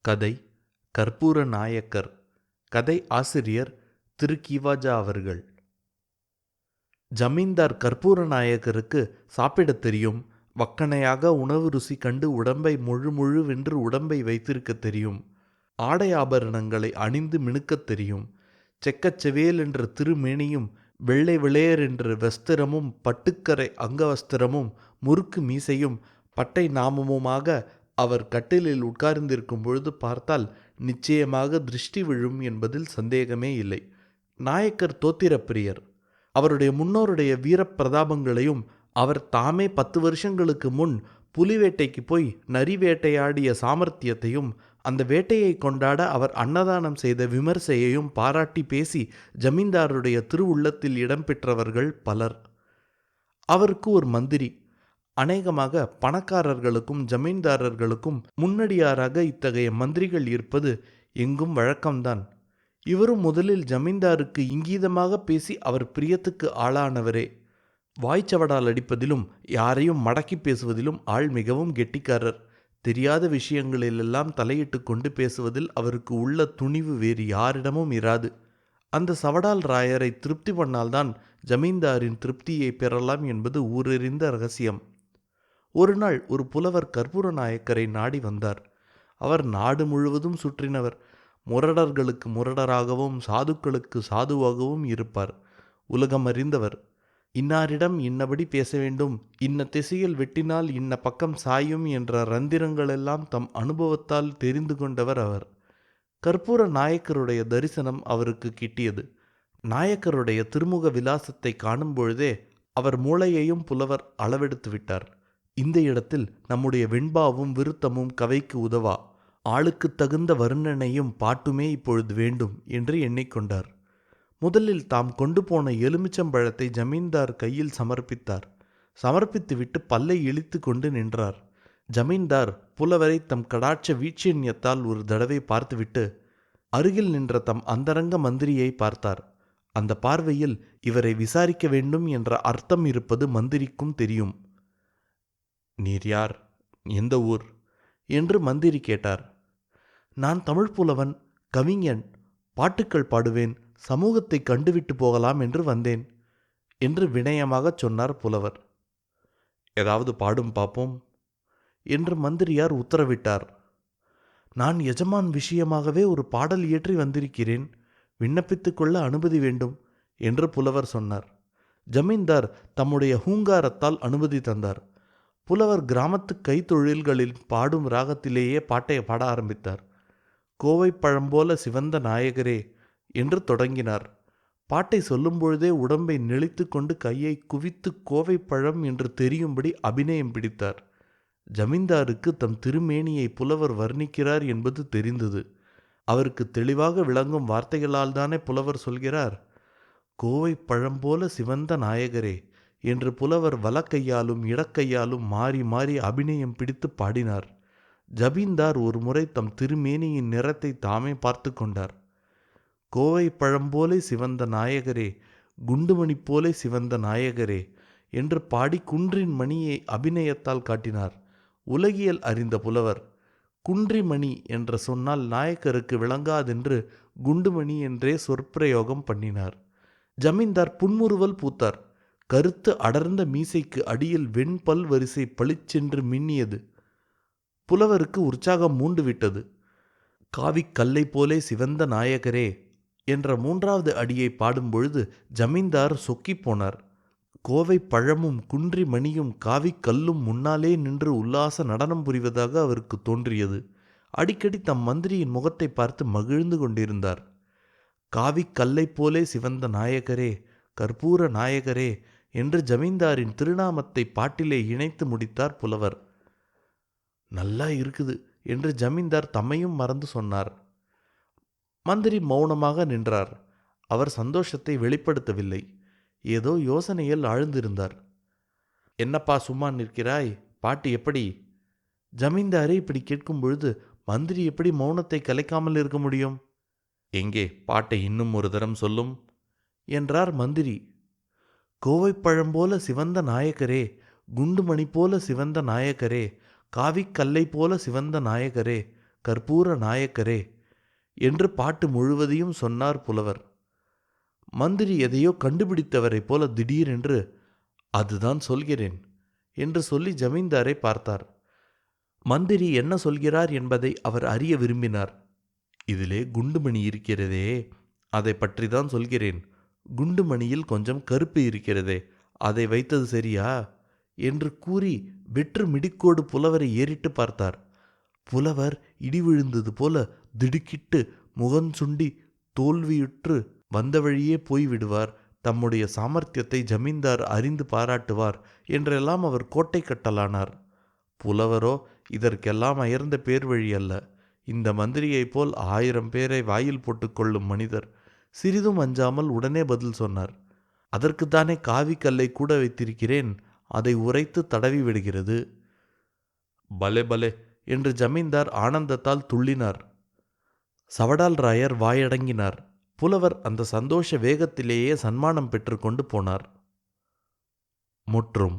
கதை கற்பூர நாயக்கர். கதை ஆசிரியர் திரு கிவாஜா அவர்கள். ஜமீன்தார் கற்பூர நாயக்கருக்கு சாப்பிடத் தெரியும். வக்கணையாக உணவு ருசி கண்டு உடம்பை முழுவென்று உடம்பை வைத்திருக்க தெரியும். ஆடை ஆபரணங்களை அணிந்து மினுக்கத் தெரியும். செக்கச்செவேல் என்ற திருமேனியும் வெள்ளை விளையர் என்ற வஸ்திரமும் பட்டுக்கரை அங்கவஸ்திரமும் முறுக்கு மீசையும் பட்டை நாமமுமாக அவர் கட்டிலில் உட்கார்ந்திருக்கும் பொழுது பார்த்தால் நிச்சயமாக திருஷ்டி விழும் என்பதில் சந்தேகமே இல்லை. நாயக்கர் தோத்திரப்பிரியர். அவருடைய முன்னோருடைய வீரப்பிரதாபங்களையும் அவர் தாமே 10 வருஷங்களுக்கு முன் புலி வேட்டைக்கு போய் நரி வேட்டையாடிய சாமர்த்தியத்தையும் அந்த வேட்டையை கொண்டாட அவர் அன்னதானம் செய்த விமர்சையையும் பாராட்டி பேசி ஜமீன்தாருடைய திருவுள்ளத்தில் இடம்பெற்றவர்கள் பலர். அவருக்கு ஒரு மந்திரி. அநேகமாக பணக்காரர்களுக்கும் ஜமீன்தாரர்களுக்கும் முன்னடியாராக இத்தகைய மந்திரிகள் இருப்பது எங்கும் வழக்கம்தான். இவரும் முதலில் ஜமீன்தாருக்கு இங்கீதமாக பேசி அவர் பிரியத்துக்கு ஆளானவரே. வாய்ச்சவடால் அடிப்பதிலும் யாரையும் மடக்கி பேசுவதிலும் ஆள் மிகவும் கெட்டிக்காரர். தெரியாத விஷயங்களிலெல்லாம் தலையிட்டு கொண்டு பேசுவதில் அவருக்கு உள்ள துணிவு வேறு யாரிடமும் இராது. அந்த சவடால் ராயரை திருப்தி பண்ணால்தான் ஜமீன்தாரின் திருப்தியை பெறலாம் என்பது ஊரறிந்த ரகசியம். ஒரு நாள் ஒரு புலவர் கற்பூர நாயக்கரை நாடி வந்தார். அவர் நாடு முழுவதும் சுற்றினவர். முரடர்களுக்கு முரடராகவும் சாதுக்களுக்கு சாதுவாகவும் இருப்பார். உலகம் அறிந்தவர். இன்னாரிடம் இன்னபடி பேச வேண்டும், இன்ன திசையில் வெட்டினால் இன்ன பக்கம் சாயும் என்ற ரந்திரங்களெல்லாம் தம் அனுபவத்தால் தெரிந்து கொண்டவர் அவர். கற்பூர நாயக்கருடைய தரிசனம் அவருக்கு கிட்டியது. நாயக்கருடைய திருமுக விலாசத்தை காணும் பொழுதே அவர் மூளையையும் புலவர் அளவெடுத்து விட்டார். இந்த இடத்தில் நம்முடைய வெண்பாவும் விருத்தமும் கவைக்கு உதவா. ஆளுக்கு தகுந்த வர்ணனையும் பாட்டுமே இப்பொழுது வேண்டும் என்று எண்ணிக்கொண்டார். முதலில் தாம் கொண்டு போன எலுமிச்சம்பழத்தை ஜமீன்தார் கையில் சமர்ப்பித்தார். சமர்ப்பித்துவிட்டு பல்லை இழித்து கொண்டு நின்றார். ஜமீன்தார் புலவரை தம் கடாட்ச வீட்சண்யத்தால் ஒரு தடவை பார்த்துவிட்டு அருகில் நின்ற தம் அந்தரங்க மந்திரியை பார்த்தார். அந்த பார்வையில் இவரை விசாரிக்க வேண்டும் என்ற அர்த்தம் இருப்பது மந்திரிக்கும் தெரியும். நீர் யார், எந்த ஊர் என்று மந்திரி கேட்டார். நான் தமிழ் புலவன், கவிஞன், பாட்டுக்கள் பாடுவேன், சமூகத்தை கண்டுவிட்டு போகலாம் என்று வந்தேன் என்று வினயமாகச் சொன்னார் புலவர். ஏதாவது பாடும் பார்ப்போம் என்று மந்திரியார் உத்தரவிட்டார். நான் எஜமான் விஷயமாகவே ஒரு பாடல் இயற்றி வந்திருக்கிறேன், விண்ணப்பித்துக் கொள்ள அனுமதி வேண்டும் என்று புலவர் சொன்னார். ஜமீன்தார் தம்முடைய ஹூங்காரத்தால் அனுமதி தந்தார். புலவர் கிராமத்து கைத்தொழில்களில் பாடும் ராகத்திலேயே பாட்டை பாட ஆரம்பித்தார். கோவை பழம்போல சிவந்த நாயகரே என்று தொடங்கினார். பாட்டை சொல்லும்பொழுதே உடம்பை நெளித்து கொண்டு கையை குவித்து கோவை பழம் என்று தெரியும்படி அபிநயம் பிடித்தார். ஜமீன்தாருக்கு தம் திருமேனியை புலவர் வர்ணிக்கிறார் என்பது தெரிந்தது. அவருக்கு தெளிவாக விளங்கும் வார்த்தைகளால் தானே புலவர் சொல்கிறார். கோவை பழம்போல சிவந்த நாயகரே என்று புலவர் வலக்கையாலும் இடக்கையாலும் மாறி மாறி அபிநயம் பிடித்து பாடினார். ஜமீன்தார் ஒரு முறை தம் திருமேனியின் நிறத்தை தாமே பார்த்து கொண்டார். கோவை பழம்போலே சிவந்த நாயகரே, குண்டுமணி போலே சிவந்த நாயகரே என்று பாடி குன்றின் மணியை அபிநயத்தால் காட்டினார். உலகியல் அறிந்த புலவர் குன்றிமணி என்ற சொன்னால் நாயக்கருக்கு விளங்காதென்று குண்டுமணி என்றே சொற்பிரயோகம் பண்ணினார். ஜமீன்தார் புன்முறுவல் பூத்தார். கருத்து அடர்ந்த மீசைக்கு அடியில் வெண்பல் வரிசை பளிச்சென்று மின்னியது. புலவருக்கு உற்சாகம் மூண்டுவிட்டது. காவிக் கல்லை போலே சிவந்த நாயகரே என்ற 3வது அடியை பாடும்பொழுது ஜமீன்தார் சொக்கிப் போனார். கோவை பழமும் குன்றி மணியும் காவிக் கல்லும் முன்னாலே நின்று உல்லாச நடனம் புரிவதாக அவருக்கு தோன்றியது. அடிக்கடி தம் மந்திரியின் முகத்தை பார்த்து மகிழ்ந்து கொண்டிருந்தார். காவிக் கல்லை போலே சிவந்த நாயகரே, கற்பூர நாயகரே என்று ஜமீன்தாரின் திருநாமத்தை பாட்டிலே இணைத்து முடித்தார் புலவர். நல்லா இருக்குது என்று ஜமீன்தார் தம்மையும் மறந்து சொன்னார். மந்திரி மௌனமாக நின்றார். அவர் சந்தோஷத்தை வெளிப்படுத்தவில்லை. ஏதோ யோசனையில் ஆழ்ந்திருந்தார். என்னப்பா சும்மா நிற்கிறாய், பாட்டு எப்படி? ஜமீன்தாரே இப்படி கேட்கும் பொழுது மந்திரி எப்படி மௌனத்தை கலைக்காமல் இருக்க முடியும்? எங்கே பாட்டை இன்னும் ஒரு தரம் சொல்லும் என்றார் மந்திரி. கோவை பழம்போல சிவந்த நாயக்கரே, குண்டுமணி போல சிவந்த நாயக்கரே, காவிக் கல்லை போல சிவந்த நாயகரே, கற்பூர நாயக்கரே என்று பாட்டு முழுவதையும் சொன்னார் புலவர். மந்திரி எதையோ கண்டுபிடித்தவரைப் போல திடீரென்று, அதுதான் சொல்கிறேன் என்று சொல்லி ஜமீன்தாரை பார்த்தார். மந்திரி என்ன சொல்கிறார் என்பதை அவர் அறிய விரும்பினார். இதிலே குண்டுமணி இருக்கிறதே, அதை பற்றி தான் சொல்கிறேன். குண்டுமணியில் கொஞ்சம் கருப்பு இருக்கிறதே, அதை வைத்தது சரியா என்று கூறி வெற்று மிடிக்கோடு புலவரை ஏறிட்டு பார்த்தார். புலவர் இடி விழுந்தது போல திடுக்கிட்டு முகஞ்சுண்டி தோல்வியுற்று வந்த வழியே போய்விடுவார், தம்முடைய சாமர்த்தியத்தை ஜமீன்தார் அறிந்து பாராட்டுவார் என்றெல்லாம் அவர் கோட்டை கட்டலானார். புலவரோ இதற்கெல்லாம் அயர்ந்த பேர் வழி அல்ல. இந்த மந்திரியைப் போல் 1000 பேரை வாயில் போட்டுக்கொள்ளும் மனிதர். சிறிதும் அஞ்சாமல் உடனே பதில் சொன்னார். அதற்குத்தானே காவி கல்லை கூட வைத்திருக்கிறேன், அதை உரைத்து தடவி விடுகிறது. பலே பலே என்று ஜமீன்தார் ஆனந்தத்தால் துள்ளினார். சவடால் ராயர் வாயடங்கினார். புலவர் அந்த சந்தோஷ வேகத்திலேயே சன்மானம் பெற்று கொண்டு போனார். முற்றும்.